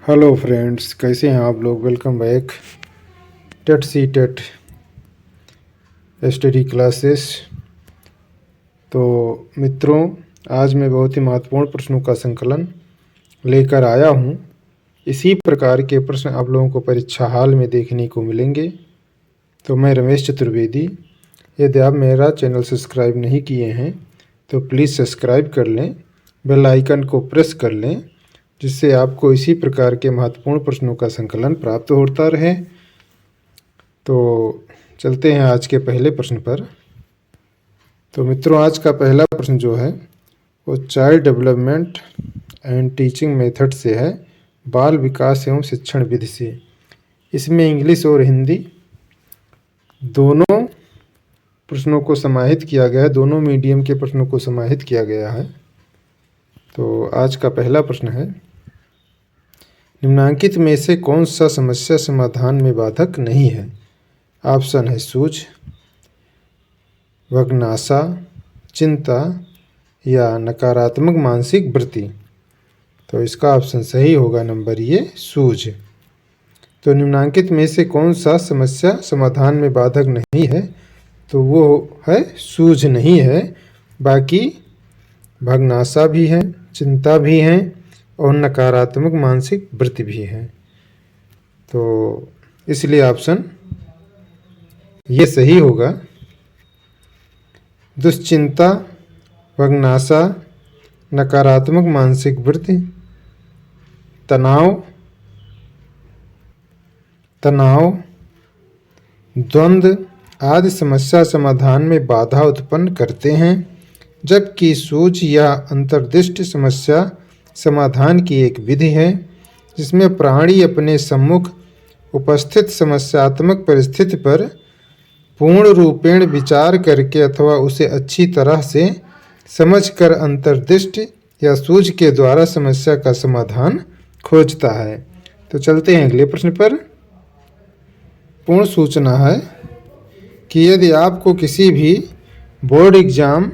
Hello friends, कैसे हैं आप लोग। Welcome back TET C TET study classes. तो मित्रों, आज मैं बहुत ही महत्वपूर्ण प्रश्नों का संकलन लेकर आया हूं। इसी प्रकार के प्रश्न आप लोगों को परीक्षा हाल में देखने को मिलेंगे। तो मैं रमेश चतुर्वेदी। यदि आप मेरा चैनल सब्सक्राइब नहीं किए हैं तो प्लीज़ सब्सक्राइब कर लें, बेल आइकन को प्रेस कर लें, जिससे आपको इसी प्रकार के महत्वपूर्ण प्रश्नों का संकलन प्राप्त होता रहे। तो चलते हैं आज के पहले प्रश्न पर। तो मित्रों, आज का पहला प्रश्न जो है वो child development and teaching method से है, बाल विकास एवं शिक्षण विधि से। इसमें इंग्लिश और हिंदी दोनों प्रश्नों को समाहित किया गया है, दोनों मीडियम के प्रश्नों को समाहित किया गया है। तो आज का पहला प्रश्न है, निम्नलिखित में से कौन सा समस्या समाधान में बाधक नहीं है। ऑप्शन है सूझ, वग्नाशा, चिंता या नकारात्मक मानसिक वृत्ति। तो इसका ऑप्शन सही होगा नंबर ये, सूझ। तो निम्नलिखित में से कौन सा समस्या समाधान में बाधक नहीं है, तो वो है सूझ नहीं है। बाकी भग्नाशा भी है, चिंता भी है और नकारात्मक मानसिक वृत्ति भी है। तो इसलिए ऑप्शन ये सही होगा। दुश्चिंता, भग्नाशा, नकारात्मक मानसिक वृत्ति, तनाव, द्वंद्व आदि समस्या समाधान में बाधा उत्पन्न करते हैं, जबकि सूझ या अंतर्दृष्टि समस्या समाधान की एक विधि है जिसमें प्राणी अपने सम्मुख उपस्थित समस्यात्मक परिस्थिति पर पूर्ण रूपेण विचार करके अथवा उसे अच्छी तरह से समझकर अंतर्दृष्टि या सूझ के द्वारा समस्या का समाधान खोजता है। तो चलते हैं अगले प्रश्न पर। पूर्ण सूचना है कि यदि आपको किसी भी बोर्ड एग्ज़ाम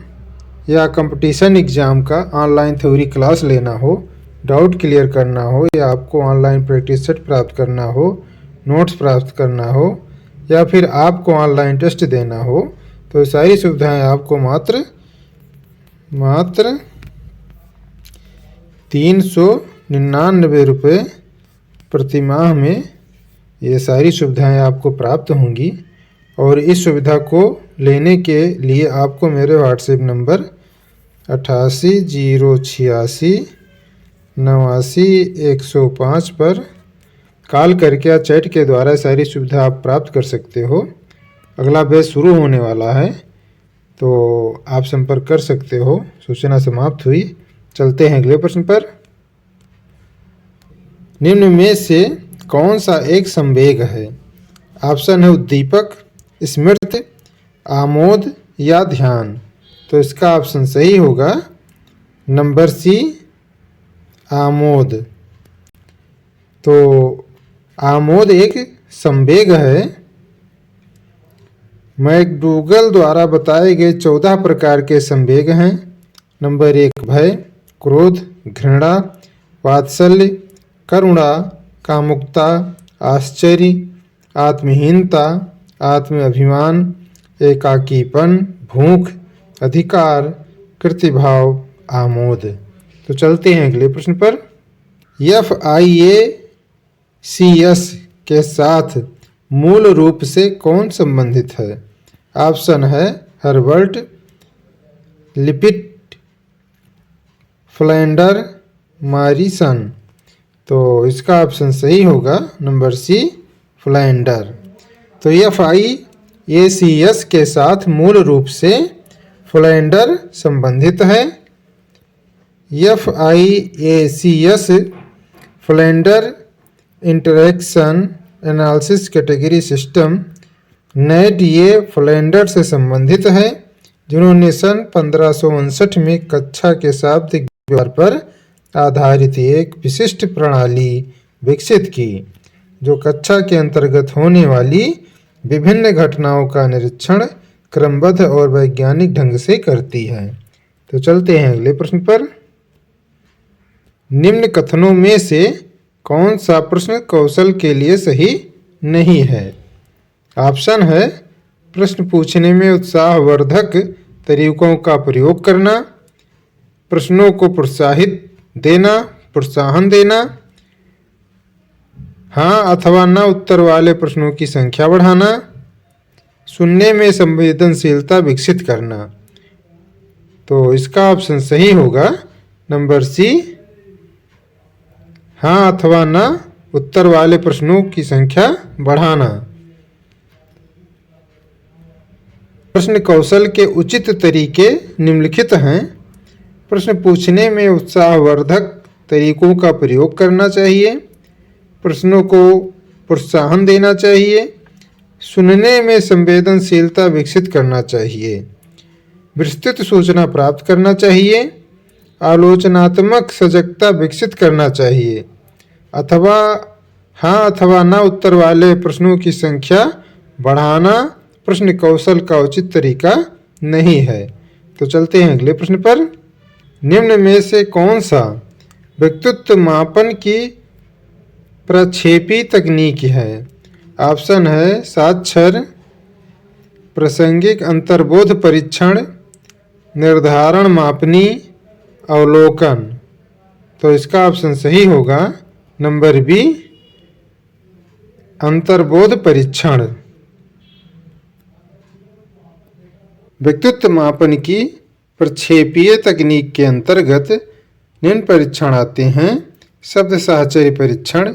या कंपटीशन एग्ज़ाम का ऑनलाइन थ्योरी क्लास लेना हो, डाउट क्लियर करना हो, या आपको ऑनलाइन प्रैक्टिस सेट प्राप्त करना हो, नोट्स प्राप्त करना हो, या फिर आपको ऑनलाइन टेस्ट देना हो, तो सारी सुविधाएं आपको मात्र 399 रुपये प्रति माह में ये सारी सुविधाएं आपको प्राप्त होंगी। और इस सुविधा को लेने के लिए आपको मेरे व्हाट्सएप नंबर 8808989105 पर कॉल करके या चैट के द्वारा सारी सुविधा आप प्राप्त कर सकते हो। अगला बैच शुरू होने वाला है, तो आप संपर्क कर सकते हो। सूचना समाप्त हुई। चलते हैं अगले प्रश्न पर। निम्न में से कौन सा एक संवेग है। ऑप्शन है उद्दीपक, स्मृति, आमोद या ध्यान। तो इसका ऑप्शन सही होगा नंबर सी, आमोद। तो आमोद एक संवेग है। मैकडूगल द्वारा बताए गए 14 प्रकार के संवेग हैं। नंबर 1 भय, क्रोध, घृणा, वात्सल्य, करुणा, कामुकता, आश्चर्य, आत्महीनता, आत्माभिमान, एकाकीपन, भूख, अधिकार, कृतिभाव, आमोद। तो चलते हैं अगले प्रश्न पर। FIACS के साथ मूल रूप से कौन संबंधित है। ऑप्शन है हर्बर्ट, लिपिट, फ्लैंडर, मॉरिसन। तो इसका ऑप्शन सही होगा नंबर सी, फ्लैंडर। तो FIACS के साथ मूल रूप से फ्लैंडर संबंधित है। FIACS Flanders interaction analysis category system net ये फ्लैंडर से संबंधित है, जिन्होंने सन 1559 में कक्षा के शाब्दिक व्यवहार पर आधारित एक विशिष्ट प्रणाली विकसित की, जो कक्षा के अंतर्गत होने वाली विभिन्न घटनाओं का निरीक्षण क्रमबद्ध और वैज्ञानिक ढंग से करती है। तो चलते हैं अगले प्रश्न पर। निम्न कथनों में से कौन सा प्रश्न कौशल के लिए सही नहीं है? ऑप्शन है प्रश्न पूछने में उत्साहवर्धक तरीकों का प्रयोग करना, प्रश्नों को प्रोत्साहन देना, हाँ अथवा न उत्तर वाले प्रश्नों की संख्या बढ़ाना, सुनने में संवेदनशीलता विकसित करना। तो इसका ऑप्शन सही होगा नंबर सी, हाँ अथवा न उत्तर वाले प्रश्नों की संख्या बढ़ाना। प्रश्न कौशल के उचित तरीके निम्नलिखित हैं। प्रश्न पूछने में उत्साहवर्धक तरीकों का प्रयोग करना चाहिए, प्रश्नों को प्रोत्साहन देना चाहिए, सुनने में संवेदनशीलता विकसित करना चाहिए, विस्तृत सूचना प्राप्त करना चाहिए, आलोचनात्मक सजगता विकसित करना चाहिए, अथवा हाँ अथवा ना उत्तर वाले प्रश्नों की संख्या बढ़ाना प्रश्न कौशल का उचित तरीका नहीं है। तो चलते हैं अगले प्रश्न पर। निम्न में से कौन सा व्यक्तित्व मापन की प्रक्षेपी तकनीक है? ऑप्शन है साक्षर, प्रासंगिक अंतर्बोध परीक्षण, निर्धारण मापनी, अवलोकन। तो इसका ऑप्शन सही होगा नंबर बी, अंतर्बोध परीक्षण। व्यक्तित्व मापन की प्रक्षेपीय तकनीक के अंतर्गत निम्न परीक्षण आते हैं। शब्द साहचर्य परीक्षण,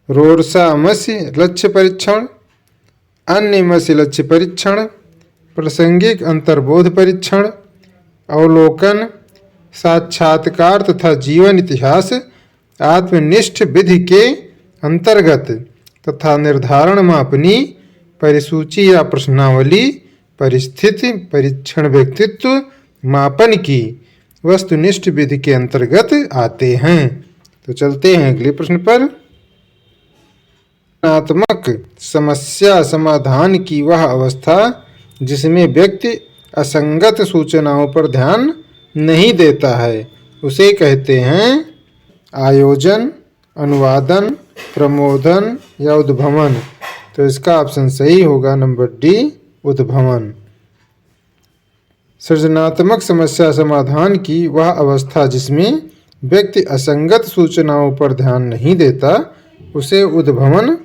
रोरसामस्य लक्ष्य परीक्षण, अन्यमस्य लक्ष्य परीक्षण, प्रासंगिक अंतर्बोध परीक्षण, अवलोकन, साक्षात्कार तथा जीवन इतिहास आत्मनिष्ठ विधि के अंतर्गत तथा निर्धारण मापनी परिसूची या प्रश्नावली परिस्थिति परीक्षण व्यक्तित्व मापन की वस्तुनिष्ठ विधि के अंतर्गत आते हैं। तो चलते हैं अगले प्रश्न पर। रचनात्मक समस्या समाधान की वह अवस्था जिसमें व्यक्ति असंगत सूचनाओं पर ध्यान नहीं देता है उसे कहते हैं आयोजन, अनुवादन, प्रमोदन या उद्भवन। तो इसका ऑप्शन सही होगा नंबर डी, उद्भवन। सृजनात्मक समस्या समाधान की वह अवस्था जिसमें व्यक्ति असंगत सूचनाओं पर ध्यान नहीं देता उसे उद्भवन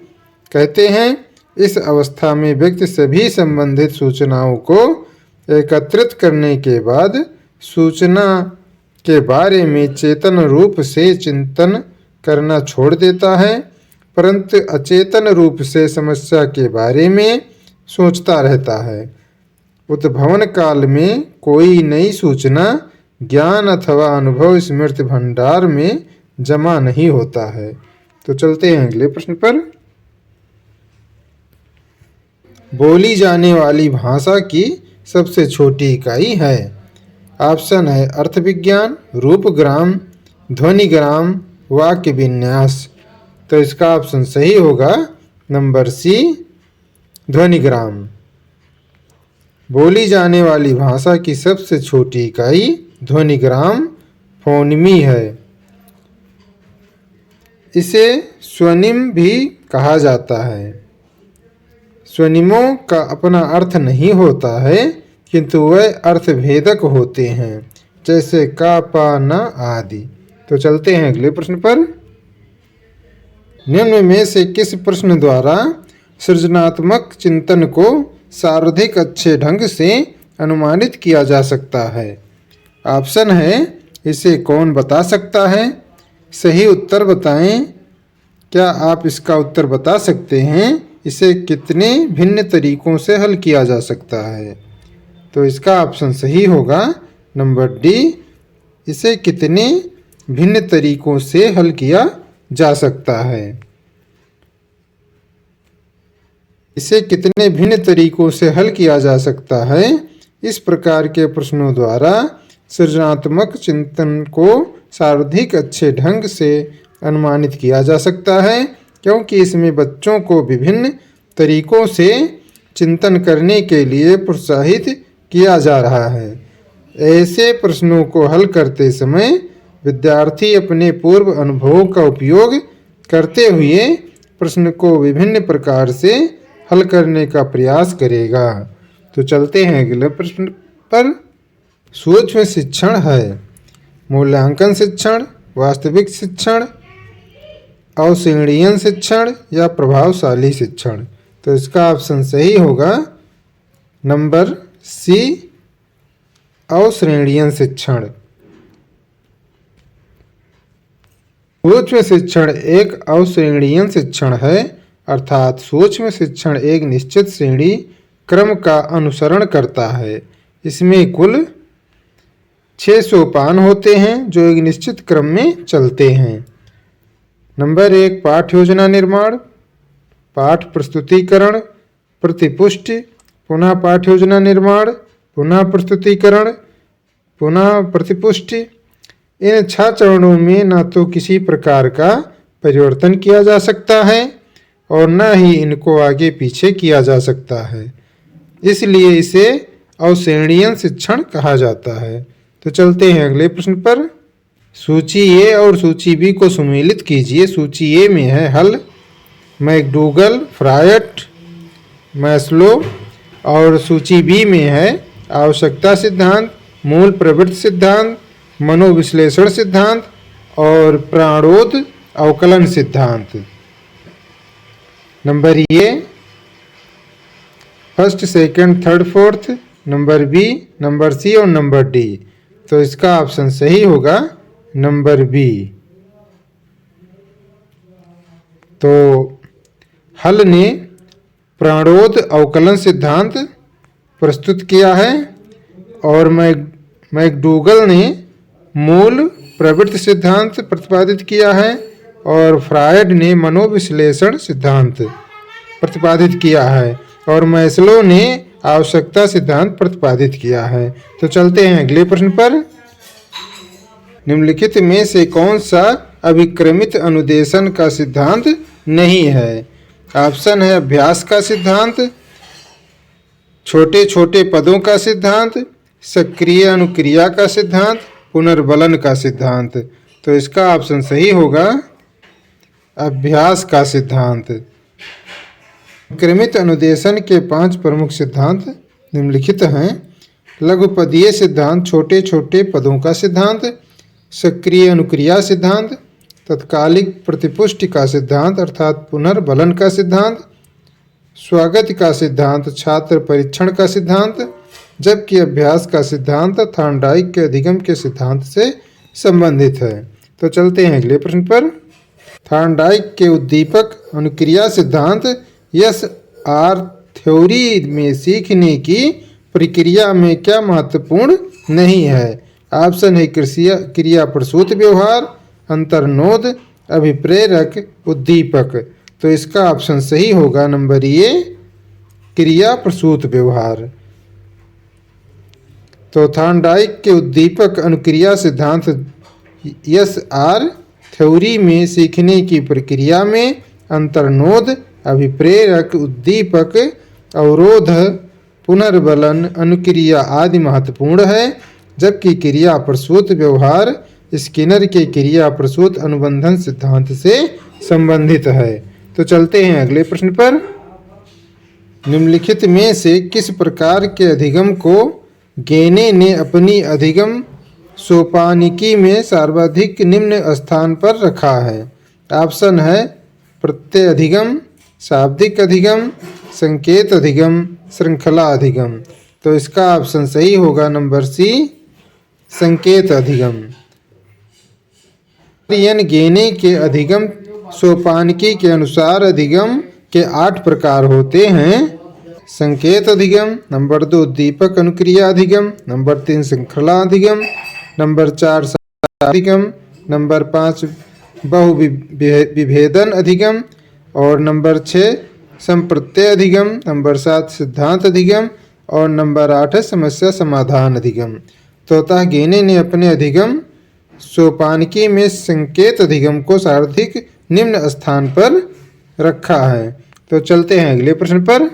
कहते हैं। इस अवस्था में व्यक्ति सभी संबंधित सूचनाओं को एकत्रित करने के बाद सूचना के बारे में चेतन रूप से चिंतन करना छोड़ देता है, परंतु अचेतन रूप से समस्या के बारे में सोचता रहता है। उद्भवन काल में कोई नई सूचना ज्ञान अथवा अनुभव स्मृति भंडार में जमा नहीं होता है। तो चलते हैं अगले प्रश्न पर। बोली जाने वाली भाषा की सबसे छोटी इकाई है। ऑप्शन है अर्थ विज्ञान, रूपग्राम, ध्वनिग्राम, वाक्य विन्यास। तो इसका ऑप्शन सही होगा नंबर सी, ध्वनिग्राम। बोली जाने वाली भाषा की सबसे छोटी इकाई ध्वनिग्राम फोनिमी है। इसे स्वनिम भी कहा जाता है। स्वनिमों का अपना अर्थ नहीं होता है किंतु वह अर्थभेदक होते हैं, जैसे का, पा, न आदि। तो चलते हैं अगले प्रश्न पर। निम्न में से किस प्रश्न द्वारा सृजनात्मक चिंतन को सर्वाधिक अच्छे ढंग से अनुमानित किया जा सकता है? ऑप्शन है इसे कौन बता सकता है, सही उत्तर बताएं, क्या आप इसका उत्तर बता सकते हैं, इसे कितने भिन्न तरीकों से हल किया जा सकता है? तो इसका ऑप्शन सही होगा नंबर डी, इसे कितने भिन्न तरीकों से हल किया जा सकता है। इसे कितने भिन्न तरीकों से हल किया जा सकता है, इस प्रकार के प्रश्नों द्वारा सृजनात्मक चिंतन को सर्वाधिक अच्छे ढंग से अनुमानित किया जा सकता है, क्योंकि इसमें बच्चों को विभिन्न तरीकों से चिंतन करने के लिए प्रोत्साहित किया जा रहा है। ऐसे प्रश्नों को हल करते समय विद्यार्थी अपने पूर्व अनुभवों का उपयोग करते हुए प्रश्न को विभिन्न प्रकार से हल करने का प्रयास करेगा। तो चलते हैं अगले प्रश्न पर। सूक्ष्म शिक्षण है मूल्यांकन शिक्षण, वास्तविक शिक्षण, अवश्रेणीयन शिक्षण या प्रभावशाली शिक्षण। तो इसका ऑप्शन सही होगा नंबर सी, अवश्रेणीयन शिक्षण। सूक्ष्म शिक्षण एक अवश्रेणीयन शिक्षण है, अर्थात सूक्ष्म शिक्षण एक निश्चित श्रेणी क्रम का अनुसरण करता है। इसमें कुल 6 सोपान होते हैं जो एक निश्चित क्रम में चलते हैं। नंबर 1 पाठ योजना निर्माण, पाठ प्रस्तुतिकरण, प्रतिपुष्टि, पुनः पाठ योजना निर्माण, पुनः प्रस्तुतिकरण, पुनः प्रतिपुष्टि। इन 6 चरणों में न तो किसी प्रकार का परिवर्तन किया जा सकता है और न ही इनको आगे पीछे किया जा सकता है, इसलिए इसे अवश्रेणीयन शिक्षण कहा जाता है। तो चलते हैं अगले प्रश्न पर। सूची ए और सूची बी को सम्मिलित कीजिए। सूची ए में है हल, मैकडूगल, फ्रायड, मैस्लो, और सूची बी में है आवश्यकता सिद्धांत, मूल प्रवृत्ति सिद्धांत, मनोविश्लेषण सिद्धांत और प्राणोद अवकलन सिद्धांत। Number A first, second, third, fourth, number B, number C और नंबर डी। तो इसका ऑप्शन सही होगा नंबर बी। तो हल ने प्राणोद अवकलन सिद्धांत प्रस्तुत किया है और मैकडूगल ने मूल प्रवृत्ति सिद्धांत प्रतिपादित किया है और फ्रायड ने मनोविश्लेषण सिद्धांत प्रतिपादित किया है और मैस्लो ने आवश्यकता सिद्धांत प्रतिपादित किया है। तो चलते हैं अगले प्रश्न पर। निम्नलिखित में से कौन सा अभिक्रमित अनुदेशन का सिद्धांत नहीं है? ऑप्शन है अभ्यास का सिद्धांत, छोटे छोटे पदों का सिद्धांत, सक्रिय अनुक्रिया का सिद्धांत, पुनर्बलन का सिद्धांत। तो इसका ऑप्शन सही होगा अभ्यास का सिद्धांत। क्रमित अनुदेशन के 5 प्रमुख सिद्धांत निम्नलिखित हैं। लघुपदीय सिद्धांत, छोटे छोटे पदों का सिद्धांत, सक्रिय अनुक्रिया सिद्धांत, तत्कालिक प्रतिपुष्टि का सिद्धांत अर्थात पुनर्बलन का सिद्धांत, स्वागत का सिद्धांत, छात्र परीक्षण का सिद्धांत, जबकि अभ्यास का सिद्धांत थॉर्नडाइक के अधिगम के सिद्धांत से संबंधित है। तो चलते हैं अगले प्रश्न पर। थॉर्नडाइक के उद्दीपक अनुक्रिया सिद्धांत एस.आर. थ्योरी में सीखने की प्रक्रिया में क्या महत्वपूर्ण नहीं है? ऑप्शन है क्रिया प्रसूत व्यवहार, अंतर्नोद, अभिप्रेरक, उद्दीपक। तो इसका ऑप्शन सही होगा नंबर ए, क्रिया प्रसूत व्यवहार। तो थॉर्नडाइक के उद्दीपक अनुक्रिया सिद्धांत एस.आर. थ्योरी में सीखने की प्रक्रिया में अंतर्नोद, अभिप्रेरक, उद्दीपक, अवरोध, पुनर्बलन, अनुक्रिया आदि महत्वपूर्ण है, जबकि क्रिया प्रसूत व्यवहार स्किनर के क्रिया प्रसूत अनुबंधन सिद्धांत से संबंधित है। तो चलते हैं अगले प्रश्न पर। निम्नलिखित में से किस प्रकार के अधिगम को गेने ने अपनी अधिगम सोपानिकी में सर्वाधिक निम्न स्थान पर रखा है? ऑप्शन है प्रत्यय अधिगम, शाब्दिक अधिगम, संकेत अधिगम, श्रृंखला अधिगम। तो इसका ऑप्शन सही होगा नंबर सी, संकेत अधिगम। गेने के अधिगम सोपानिकी के अनुसार अधिगम के 8 प्रकार होते हैं। संकेत अधिगम, नंबर 2 दीपक अनुक्रिया अधिगम, नंबर 3 श्रृंखला अधिगम, नंबर 4 अधिगम, नंबर 5 बहुविभेदन अधिगम और नंबर 6 संप्रत्यय अधिगम, नंबर 7 सिद्धांत अधिगम और नंबर 8 है समस्या समाधान अधिगम। तो अतः गेने ने अपने अधिगम सोपानिकी में संकेत अधिगम को सर्वाधिक निम्न स्थान पर रखा है। तो चलते हैं अगले प्रश्न पर।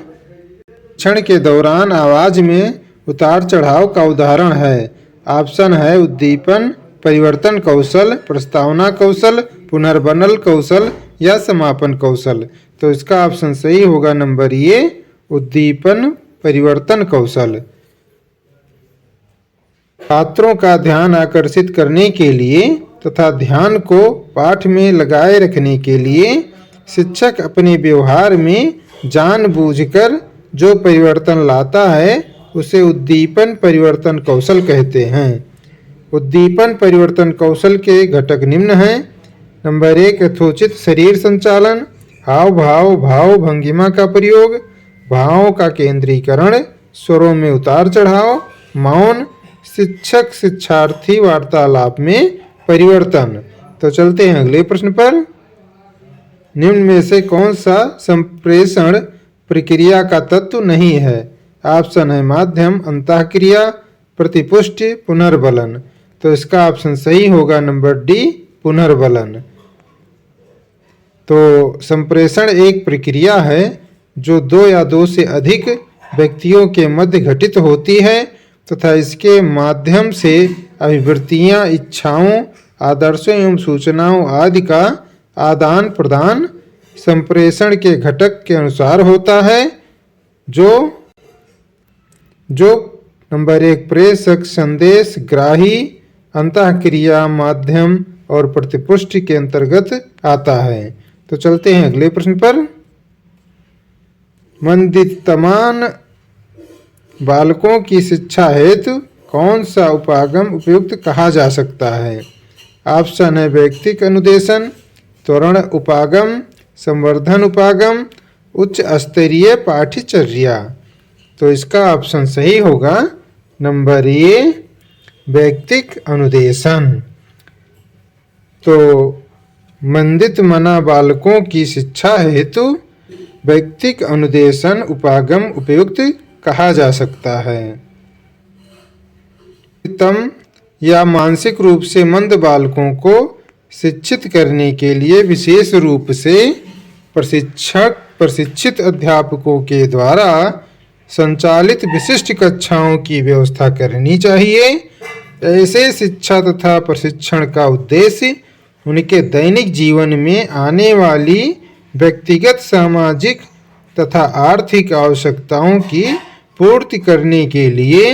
क्षण के दौरान आवाज में उतार चढ़ाव का उदाहरण है। ऑप्शन है उद्दीपन, परिवर्तन कौशल, प्रस्तावना कौशल, पुनर्बनल कौशल या समापन कौशल। तो इसका ऑप्शन सही होगा नंबर ए, उद्दीपन परिवर्तन कौशल। छात्रों का ध्यान आकर्षित करने के लिए तथा ध्यान को पाठ में लगाए रखने के लिए शिक्षक अपने व्यवहार में जानबूझकर जो परिवर्तन लाता है उसे उद्दीपन परिवर्तन कौशल कहते हैं। उद्दीपन परिवर्तन कौशल के घटक निम्न हैं। नंबर 1, यथोचित शरीर संचालन, हाव भाव भाव भंगिमा का प्रयोग, भावों का केंद्रीकरण, स्वरों में उतार चढ़ाव, मौन, शिक्षक शिक्षार्थी वार्तालाप में परिवर्तन। तो चलते हैं अगले प्रश्न पर। निम्न में से कौन सा संप्रेषण प्रक्रिया का तत्व नहीं है? ऑप्शन है माध्यम, अंतःक्रिया, प्रतिपुष्टि, पुनर्बलन। तो इसका ऑप्शन सही होगा नंबर डी, पुनर्बलन। तो संप्रेषण एक प्रक्रिया है जो 2 या 2 से अधिक व्यक्तियों के मध्य घटित होती है तथा इसके माध्यम से अभिवृत्तियां, इच्छाओं, आदर्शों एवं सूचनाओं आदि का आदान प्रदान संप्रेषण के घटक के अनुसार होता है, जो नंबर 1 प्रेषक, संदेश ग्राही, अंतःक्रिया, माध्यम और प्रतिपुष्टि के अंतर्गत आता है। तो चलते हैं अगले प्रश्न पर। मंदितमान बालकों की शिक्षा हेतु कौन सा उपागम उपयुक्त कहा जा सकता है? ऑप्शन है व्यक्तिक अनुदेशन, त्वरण उपागम, संवर्धन उपागम, उच्च स्तरीय पाठ्यचर्या। तो इसका ऑप्शन सही होगा नंबर ए, व्यक्तिक अनुदेशन। तो मंदित मना बालकों की शिक्षा हेतु व्यक्तिक अनुदेशन उपागम उपयुक्त कहा जा सकता है। तम या मानसिक रूप से मंद बालकों को शिक्षित करने के लिए विशेष रूप से प्रशिक्षित अध्यापकों के द्वारा संचालित विशिष्ट कक्षाओं की व्यवस्था करनी चाहिए। ऐसे शिक्षा तथा प्रशिक्षण का उद्देश्य उनके दैनिक जीवन में आने वाली व्यक्तिगत, सामाजिक तथा आर्थिक आवश्यकताओं की पूर्ति करने के लिए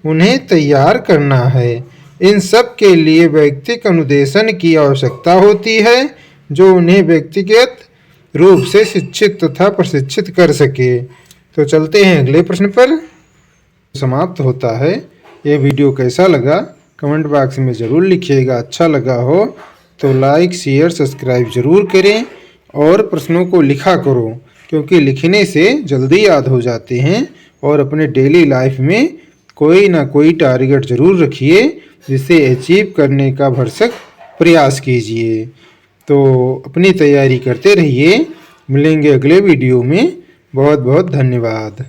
उन्हें तैयार करना है। इन सब के लिए व्यक्तिक अनुदेशन की आवश्यकता होती है जो उन्हें व्यक्तिगत रूप से शिक्षित तथा प्रशिक्षित कर सके। तो चलते हैं अगले प्रश्न पर। समाप्त होता है। ये वीडियो कैसा लगा कमेंट बॉक्स में ज़रूर लिखिएगा। अच्छा लगा हो तो लाइक, शेयर, सब्सक्राइब जरूर करें और प्रश्नों को लिखा करो, क्योंकि लिखने से जल्दी याद हो जाते हैं। और अपने डेली लाइफ में कोई ना कोई टारगेट जरूर रखिए जिसे अचीव करने का भरसक प्रयास कीजिए। तो अपनी तैयारी करते रहिए। मिलेंगे अगले वीडियो में। बहुत बहुत धन्यवाद।